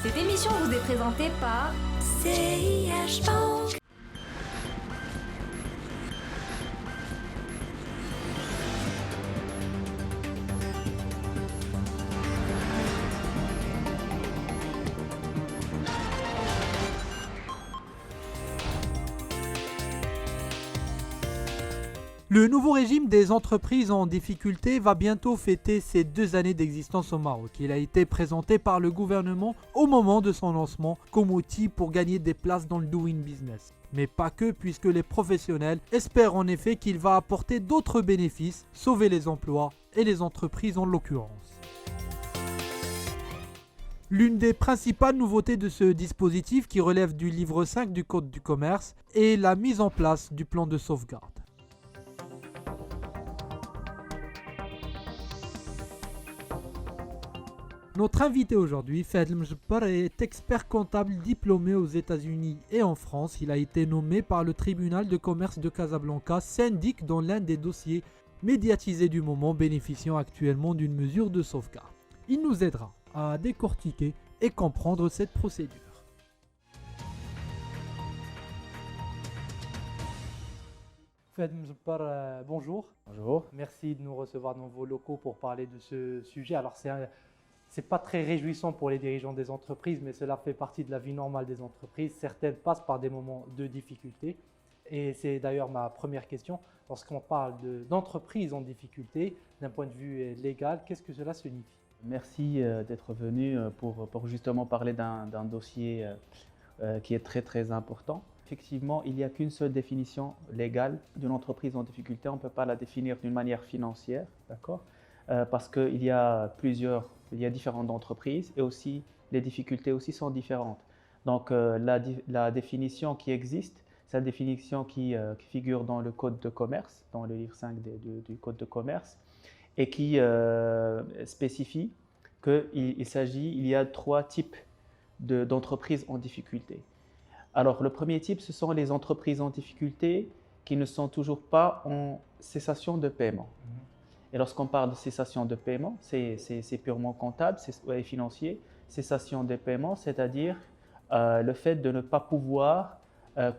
Cette émission vous est présentée par CIH Bank. Le nouveau régime des entreprises en difficulté va bientôt fêter ses 2 années d'existence au Maroc. Il a été présenté par le gouvernement au moment de son lancement comme outil pour gagner des places dans le doing business. Mais pas que, puisque les professionnels espèrent en effet qu'il va apporter d'autres bénéfices, sauver les emplois et les entreprises en l'occurrence. L'une des principales nouveautés de ce dispositif, qui relève du livre 5 du Code du commerce, est la mise en place du plan de sauvegarde. Notre invité aujourd'hui, Fahd El Mjebbar, est expert comptable diplômé aux États-Unis et en France. Il a été nommé par le tribunal de commerce de Casablanca syndic dans l'un des dossiers médiatisés du moment, bénéficiant actuellement d'une mesure de sauvegarde. Il nous aidera à décortiquer et comprendre cette procédure. Fahd El Mjebbar, bonjour. Bonjour. Merci de nous recevoir dans vos locaux pour parler de ce sujet. Alors c'est pas très réjouissant pour les dirigeants des entreprises, mais cela fait partie de la vie normale des entreprises. Certaines passent par des moments de difficulté. Et c'est d'ailleurs ma première question. Lorsqu'on parle d'entreprises en difficulté, d'un point de vue légal, qu'est-ce que cela signifie ? Merci d'être venu pour justement parler d'un dossier qui est très très important. Effectivement, il n'y a qu'une seule définition légale d'une entreprise en difficulté. On ne peut pas la définir d'une manière financière, d'accord ? Parce qu'il y a différentes entreprises et aussi les difficultés aussi sont différentes. Donc la définition qui existe, c'est la définition qui figure dans le Code de commerce, dans le livre 5 du Code de commerce, et qui spécifie qu'il y a 3 types d'entreprises en difficulté. Alors le premier type, ce sont les entreprises en difficulté qui ne sont toujours pas en cessation de paiement. Et lorsqu'on parle de cessation de paiement, c'est purement comptable et financier. Cessation de paiement, c'est-à-dire le fait de ne pas pouvoir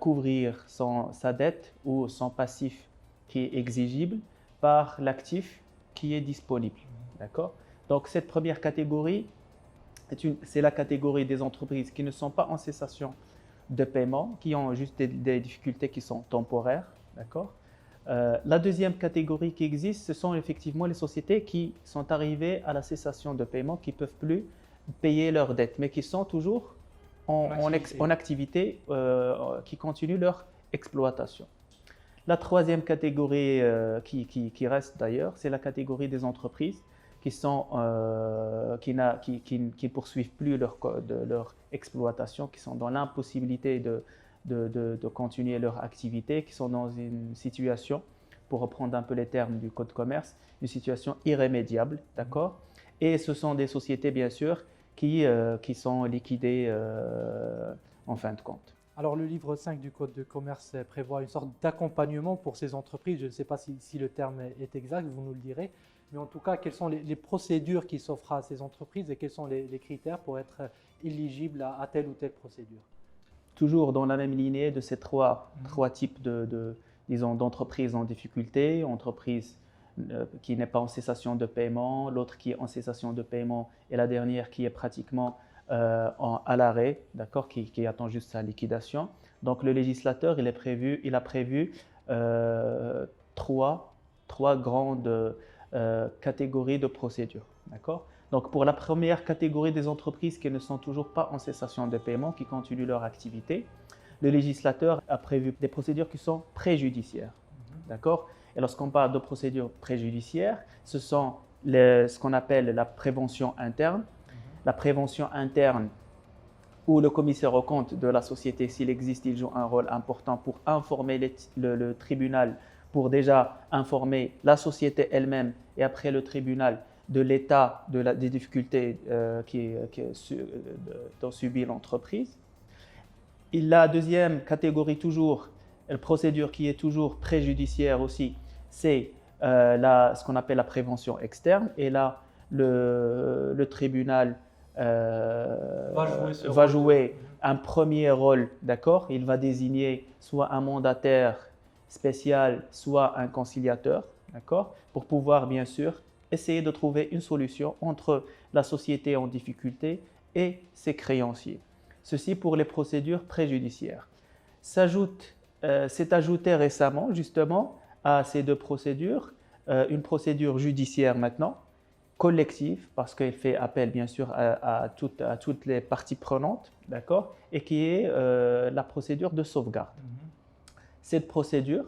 couvrir sa dette ou son passif qui est exigible par l'actif qui est disponible. D'accord ? Donc cette première catégorie, c'est la catégorie des entreprises qui ne sont pas en cessation de paiement, qui ont juste des difficultés qui sont temporaires. D'accord ? La deuxième catégorie qui existe, ce sont effectivement les sociétés qui sont arrivées à la cessation de paiement, qui ne peuvent plus payer leurs dettes, mais qui sont toujours en activité, qui continuent leur exploitation. La troisième catégorie qui reste d'ailleurs, c'est la catégorie des entreprises qui ne poursuivent plus leur exploitation, qui sont dans l'impossibilité de continuer leur activité, qui sont dans une situation, pour reprendre un peu les termes du Code de commerce, une situation irrémédiable, d'accord ? Et ce sont des sociétés, bien sûr, qui sont liquidées en fin de compte. Alors le livre 5 du Code de commerce prévoit une sorte d'accompagnement pour ces entreprises. Je ne sais pas si le terme est exact, vous nous le direz. Mais en tout cas, quelles sont les procédures qui s'offrent à ces entreprises et quels sont les critères pour être éligibles à telle ou telle procédure ? Toujours dans la même lignée de ces trois types d'entreprises en difficulté, entreprise qui n'est pas en cessation de paiement, l'autre qui est en cessation de paiement et la dernière qui est pratiquement à l'arrêt, d'accord, qui attend juste sa liquidation. Donc le législateur, il a prévu trois grandes catégories de procédures, d'accord. Donc pour la première catégorie des entreprises qui ne sont toujours pas en cessation de paiement, qui continuent leur activité, le législateur a prévu des procédures qui sont préjudiciaires. D'accord ? Et lorsqu'on parle de procédures préjudiciaires, ce sont ce qu'on appelle la prévention interne. La prévention interne, où le commissaire aux comptes de la société, s'il existe, il joue un rôle important pour informer le tribunal, pour déjà informer la société elle-même et après le tribunal de l'état des difficultés dont subit l'entreprise. Et la deuxième catégorie, toujours, la procédure qui est toujours préjudiciaire aussi, c'est ce qu'on appelle la prévention externe. Et là, le tribunal Va jouer un premier rôle, d'accord? Il va désigner soit un mandataire spécial, soit un conciliateur, d'accord? Pour pouvoir, bien sûr, essayer de trouver une solution entre la société en difficulté et ses créanciers. Ceci pour les procédures préjudiciaires. C'est ajouté récemment, justement, à ces deux procédures, une procédure judiciaire maintenant, collective, parce qu'elle fait appel bien sûr à toutes les parties prenantes, d'accord, et qui est la procédure de sauvegarde. Cette procédure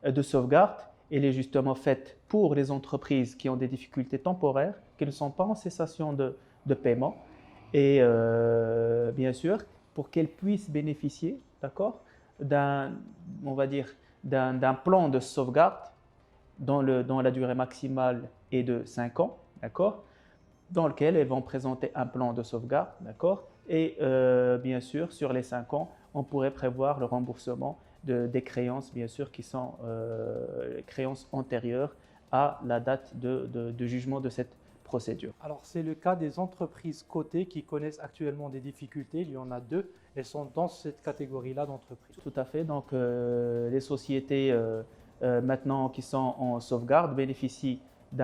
de sauvegarde, elle est justement faite pour les entreprises qui ont des difficultés temporaires, qui ne sont pas en cessation de paiement, et bien sûr, pour qu'elles puissent bénéficier, d'accord, on va dire, d'un plan de sauvegarde dont la durée maximale est de 5 ans, d'accord, dans lequel elles vont présenter un plan de sauvegarde, d'accord, et bien sûr, sur les 5 ans, on pourrait prévoir le remboursement des créances, bien sûr, qui sont créances antérieures à la date de jugement de cette procédure. Alors, c'est le cas des entreprises cotées qui connaissent actuellement des difficultés. Il y en a deux. Elles sont dans cette catégorie-là d'entreprises. Tout à fait. Donc, les sociétés maintenant qui sont en sauvegarde bénéficient de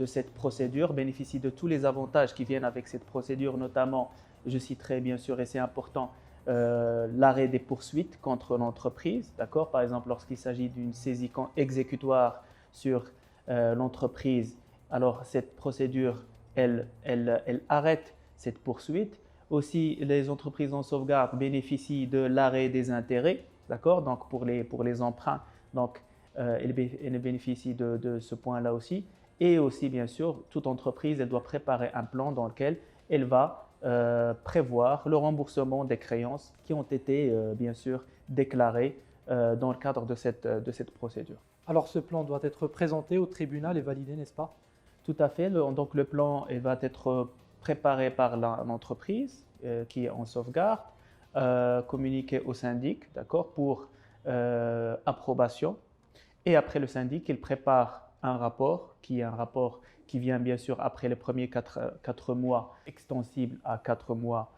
cette procédure, bénéficient de tous les avantages qui viennent avec cette procédure, notamment, je citerai bien sûr, et c'est important, l'arrêt des poursuites contre l'entreprise, d'accord? Par exemple, lorsqu'il s'agit d'une saisie exécutoire sur l'entreprise, alors cette procédure, elle arrête cette poursuite. Aussi, les entreprises en sauvegarde bénéficient de l'arrêt des intérêts, d'accord? Donc, pour les emprunts, donc, elles bénéficient de ce point-là aussi. Et aussi, bien sûr, toute entreprise, elle doit préparer un plan dans lequel elle va prévoir le remboursement des créances qui ont été, bien sûr, déclarées dans le cadre de cette procédure. Alors, ce plan doit être présenté au tribunal et validé, n'est-ce pas? Tout à fait. Donc, le plan va être préparé par l'entreprise qui est en sauvegarde, communiqué au syndic, d'accord, pour approbation. Et après, le syndic, il prépare un rapport qui vient bien sûr après les premiers 4 mois, extensible à 4 mois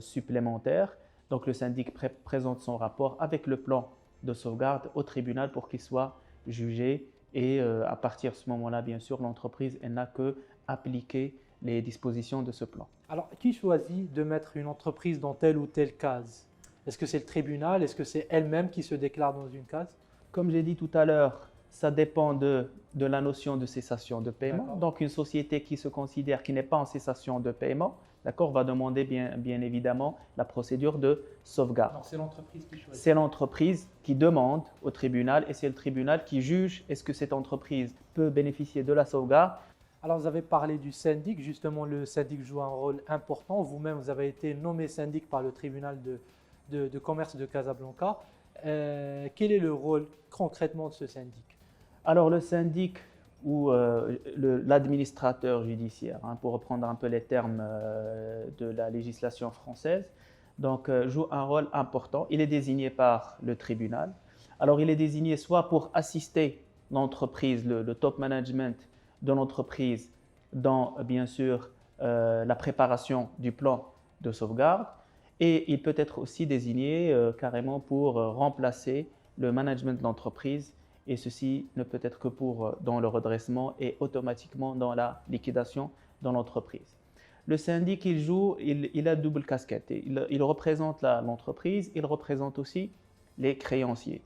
supplémentaires. Donc, le syndic présente son rapport avec le plan de sauvegarde au tribunal pour qu'il soit jugé. Et à partir de ce moment-là, bien sûr, l'entreprise n'a que appliquer les dispositions de ce plan. Alors, qui choisit de mettre une entreprise dans telle ou telle case? Est-ce que c'est le tribunal? Est-ce que c'est elle-même qui se déclare dans une case? Comme j'ai dit tout à l'heure, ça dépend de la notion de cessation de paiement. Donc, une société qui se considère qui n'est pas en cessation de paiement, d'accord, va demander bien évidemment la procédure de sauvegarde. Alors, c'est l'entreprise qui choisit. C'est l'entreprise qui demande au tribunal et c'est le tribunal qui juge est-ce que cette entreprise peut bénéficier de la sauvegarde. Alors, vous avez parlé du syndic. Justement, le syndic joue un rôle important. Vous-même, vous avez été nommé syndic par le tribunal de commerce de Casablanca. Quel est le rôle concrètement de ce syndic? Alors, le syndic ou l'administrateur judiciaire, pour reprendre un peu les termes de la législation française, donc, joue un rôle important. Il est désigné par le tribunal. Alors, il est désigné soit pour assister l'entreprise, le top management de l'entreprise dans, bien sûr, la préparation du plan de sauvegarde. Et il peut être aussi désigné carrément pour remplacer le management de l'entreprise. Et ceci ne peut être que dans le redressement et automatiquement dans la liquidation de l'entreprise. Le syndic, il a double casquette. Il représente l'entreprise, il représente aussi les créanciers.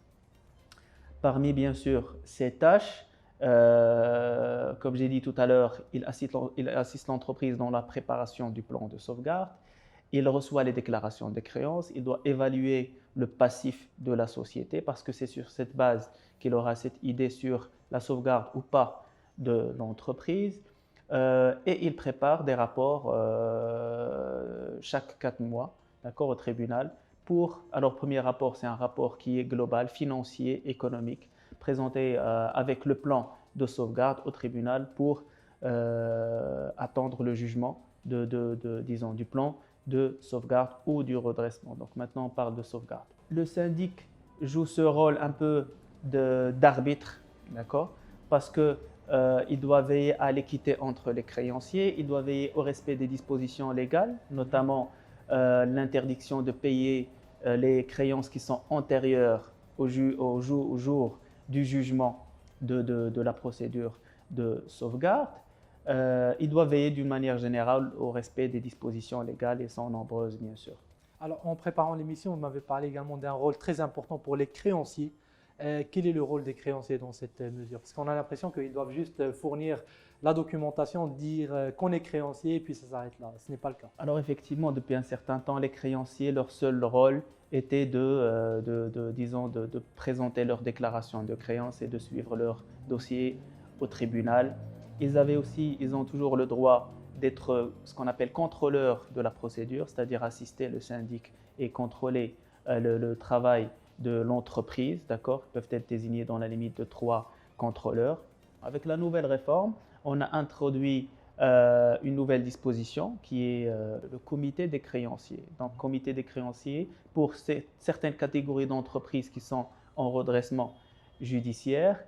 Parmi, bien sûr, ses tâches, comme j'ai dit tout à l'heure, il assiste l'entreprise dans la préparation du plan de sauvegarde. Il reçoit les déclarations de créances, il doit évaluer le passif de la société parce que c'est sur cette base qu'il aura cette idée sur la sauvegarde ou pas de l'entreprise. Et il prépare des rapports chaque 4 mois, d'accord, au tribunal. Alors, premier rapport, c'est un rapport qui est global, financier, économique, présenté avec le plan de sauvegarde au tribunal pour attendre le jugement disons, du plan de sauvegarde ou du redressement. Donc maintenant, on parle de sauvegarde. Le syndic joue ce rôle un peu d'arbitre, d'accord, parce que il doit veiller à l'équité entre les créanciers, il doit veiller au respect des dispositions légales, notamment l'interdiction de payer les créances qui sont antérieures au jour du jugement de la procédure de sauvegarde. Il doit veiller d'une manière générale au respect des dispositions légales et sont nombreuses, bien sûr. Alors, en préparant l'émission, vous m'avez parlé également d'un rôle très important pour les créanciers. Quel est le rôle des créanciers dans cette mesure? Parce qu'on a l'impression qu'ils doivent juste fournir la documentation, dire qu'on est créancier, et puis ça s'arrête là. Ce n'est pas le cas. Alors effectivement, depuis un certain temps, les créanciers, leur seul rôle était de présenter leur déclaration de créance et de suivre leur dossier au tribunal. Ils ont toujours le droit d'être ce qu'on appelle contrôleur de la procédure, c'est-à-dire assister le syndic et contrôler le travail de l'entreprise, d'accord? Ils peuvent être désignés dans la limite de 3 contrôleurs. Avec la nouvelle réforme, on a introduit une nouvelle disposition qui est le comité des créanciers. Donc, comité des créanciers, pour certaines catégories d'entreprises qui sont en redressement judiciaire,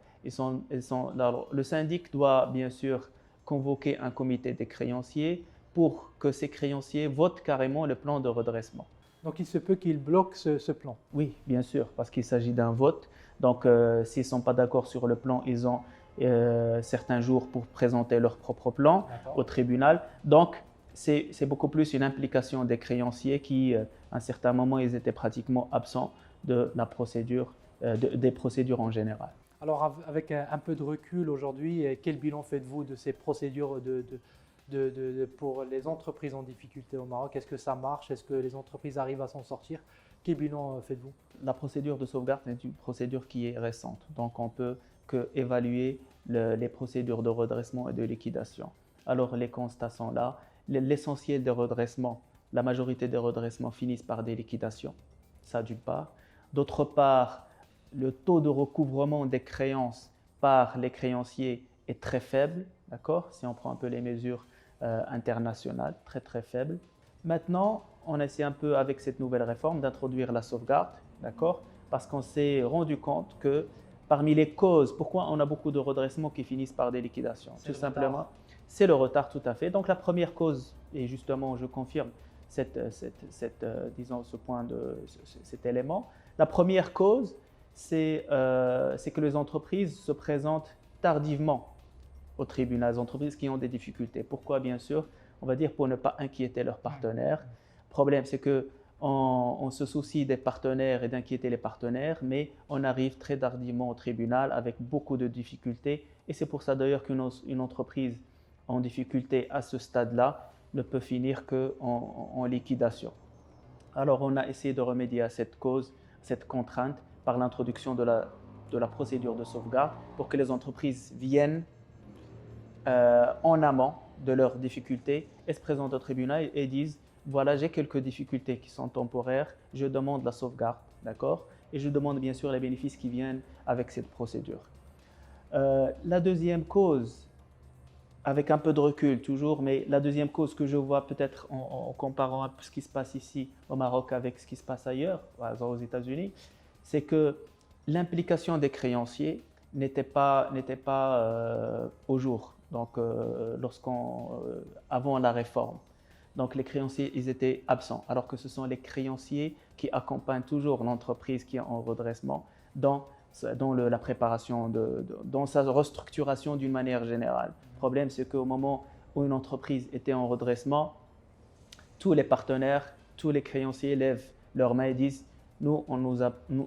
alors, le syndic doit bien sûr convoquer un comité des créanciers pour que ces créanciers votent carrément le plan de redressement. Donc, il se peut qu'ils bloquent ce plan. Oui, bien sûr, parce qu'il s'agit d'un vote. Donc, s'ils ne sont pas d'accord sur le plan, ils ont certains jours pour présenter leur propre plan au tribunal. Donc, c'est beaucoup plus une implication des créanciers qui, à un certain moment, ils étaient pratiquement absents de la procédure, des procédures en général. Alors, avec un peu de recul aujourd'hui, quel bilan faites-vous de ces procédures pour les entreprises en difficulté au Maroc? Est-ce que ça marche? Est-ce que les entreprises arrivent à s'en sortir? Quel bilan faites-vous? La procédure de sauvegarde est une procédure qui est récente. Donc, on peut qu'évaluer les procédures de redressement et de liquidation. Alors, les constats sont là. L'essentiel des redressements, la majorité des redressements finissent par des liquidations. Ça, d'une part. D'autre part, le taux de recouvrement des créances par les créanciers est très faible, d'accord? Si on prend un peu les mesures internationales, très très faible. Maintenant, on essaie un peu avec cette nouvelle réforme d'introduire la sauvegarde, d'accord? Parce qu'on s'est rendu compte que parmi les causes, pourquoi on a beaucoup de redressements qui finissent par des liquidations? Tout simplement, c'est le retard, tout à fait. Donc la première cause, et justement je confirme disons cet élément, la première cause, c'est que les entreprises se présentent tardivement au tribunal, les entreprises qui ont des difficultés. Pourquoi? Bien sûr, on va dire pour ne pas inquiéter leurs partenaires. Le problème, c'est qu'on se soucie des partenaires et d'inquiéter les partenaires, mais on arrive très tardivement au tribunal avec beaucoup de difficultés. Et c'est pour ça d'ailleurs qu'une entreprise en difficulté à ce stade-là ne peut finir qu'en liquidation. Alors on a essayé de remédier à cette cause, cette contrainte, par l'introduction de la procédure de sauvegarde pour que les entreprises viennent en amont de leurs difficultés et se présentent au tribunal et disent voilà, j'ai quelques difficultés qui sont temporaires, je demande la sauvegarde, d'accord? Et je demande bien sûr les bénéfices qui viennent avec cette procédure. La deuxième cause, avec un peu de recul toujours, mais la deuxième cause que je vois peut-être en comparant ce qui se passe ici au Maroc avec ce qui se passe ailleurs, par exemple aux États-Unis, c'est que l'implication des créanciers n'était pas au jour, donc avant la réforme. Donc les créanciers, ils étaient absents, alors que ce sont les créanciers qui accompagnent toujours l'entreprise qui est en redressement dans la préparation, dans sa restructuration d'une manière générale. Le problème, c'est qu'au moment où une entreprise était en redressement, tous les partenaires, tous les créanciers lèvent leurs mains et disent nous, nous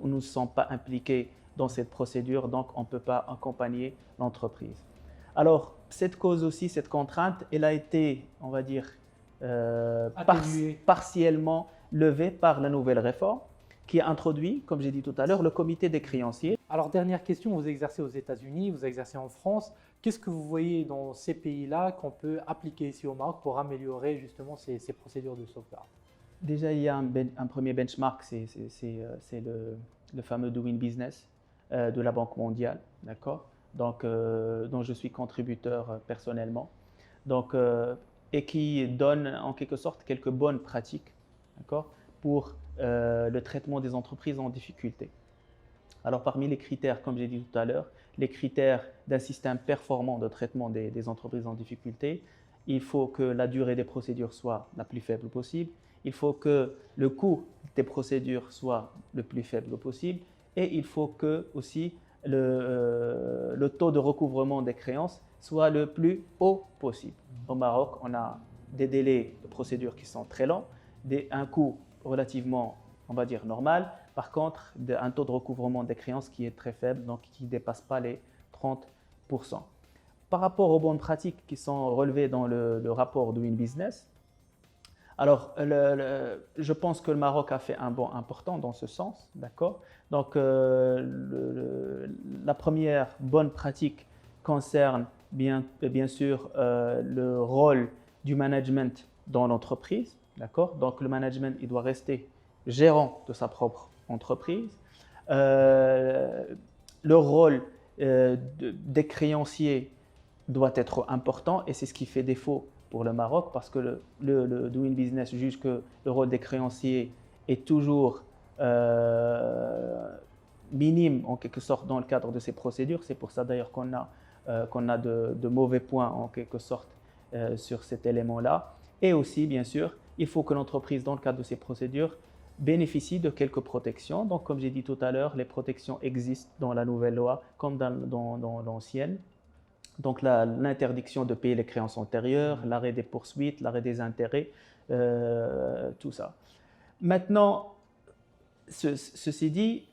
ne sommes pas impliqués dans cette procédure, donc on ne peut pas accompagner l'entreprise. Alors, cette cause aussi, cette contrainte, elle a été, on va dire, partiellement levée par la nouvelle réforme qui a introduit, comme j'ai dit tout à l'heure, le comité des créanciers. Alors, dernière question, vous exercez aux États-Unis, vous exercez en France. Qu'est-ce que vous voyez dans ces pays-là qu'on peut appliquer ici au Maroc pour améliorer justement ces procédures de sauvegarde? Déjà, il y a un premier benchmark, c'est le fameux Doing Business de la Banque mondiale, d'accord? Donc, dont je suis contributeur personnellement, donc, et qui donne en quelque sorte quelques bonnes pratiques, d'accord, pour le traitement des entreprises en difficulté. Alors parmi les critères, comme j'ai dit tout à l'heure, les critères d'un système performant de traitement des entreprises en difficulté, il faut que la durée des procédures soit la plus faible possible, il faut que le coût des procédures soit le plus faible possible et il faut que aussi le taux de recouvrement des créances soit le plus haut possible. Au Maroc, on a des délais de procédure qui sont très longs, un coût relativement, on va dire, normal. Par contre, un taux de recouvrement des créances qui est très faible, donc qui ne dépasse pas les 30%. Par rapport aux bonnes pratiques qui sont relevées dans le rapport Doing Business, alors je pense que le Maroc a fait un bond important dans ce sens, d'accord. Donc la première bonne pratique concerne bien sûr le rôle du management dans l'entreprise, d'accord. Donc le management, il doit rester gérant de sa propre entreprise. Le rôle des créanciers doit être important et c'est ce qui fait défaut pour le Maroc parce que le Doing Business juge que le rôle des créanciers est toujours minime en quelque sorte dans le cadre de ces procédures. C'est pour ça d'ailleurs qu'on a de mauvais points en quelque sorte sur cet élément-là. Et aussi, bien sûr, il faut que l'entreprise, dans le cadre de ces procédures, bénéficie de quelques protections. Donc, comme j'ai dit tout à l'heure, les protections existent dans la nouvelle loi comme dans l'ancienne. Donc, l'interdiction de payer les créances antérieures, l'arrêt des poursuites, l'arrêt des intérêts, tout ça. Maintenant, ceci dit,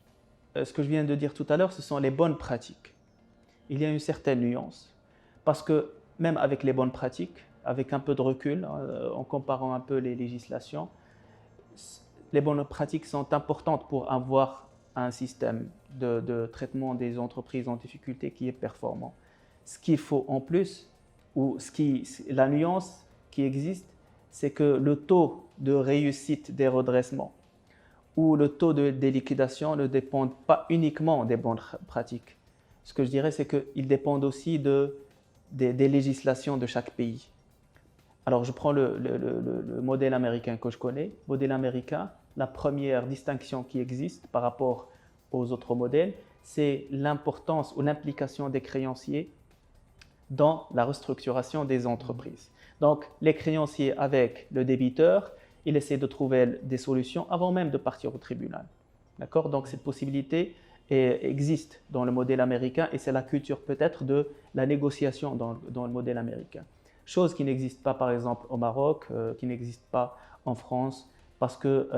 ce que je viens de dire tout à l'heure, ce sont les bonnes pratiques. Il y a une certaine nuance parce que même avec les bonnes pratiques, avec un peu de recul, en comparant un peu les législations, les bonnes pratiques sont importantes pour avoir un système de traitement des entreprises en difficulté qui est performant. Ce qu'il faut en plus, ou la nuance qui existe, c'est que le taux de réussite des redressements ou le taux des liquidations ne dépendent pas uniquement des bonnes pratiques. Ce que je dirais, c'est qu'ils dépendent aussi des législations de chaque pays. Alors, je prends le modèle américain que je connais. Modèle américain, la première distinction qui existe par rapport aux autres modèles, c'est l'importance ou l'implication des créanciers dans la restructuration des entreprises. Donc, les créanciers avec le débiteur, ils essaient de trouver des solutions avant même de partir au tribunal. D'accord? Donc, cette possibilité existe dans le modèle américain et c'est la culture peut-être de la négociation dans le modèle américain. Chose qui n'existe pas par exemple au Maroc, qui n'existe pas en France, parce que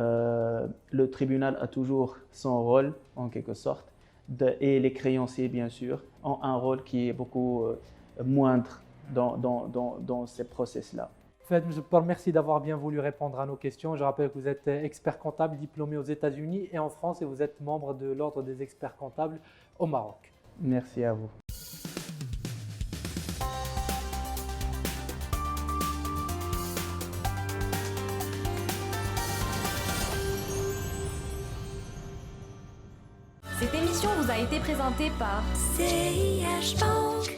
le tribunal a toujours son rôle en quelque sorte et les créanciers bien sûr ont un rôle qui est beaucoup moindre dans ces process-là. Fahd, je vous remercie d'avoir bien voulu répondre à nos questions. Je rappelle que vous êtes expert comptable diplômé aux États-Unis et en France et vous êtes membre de l'Ordre des experts comptables au Maroc. Merci à vous. Cette émission vous a été présentée par CIH Bank.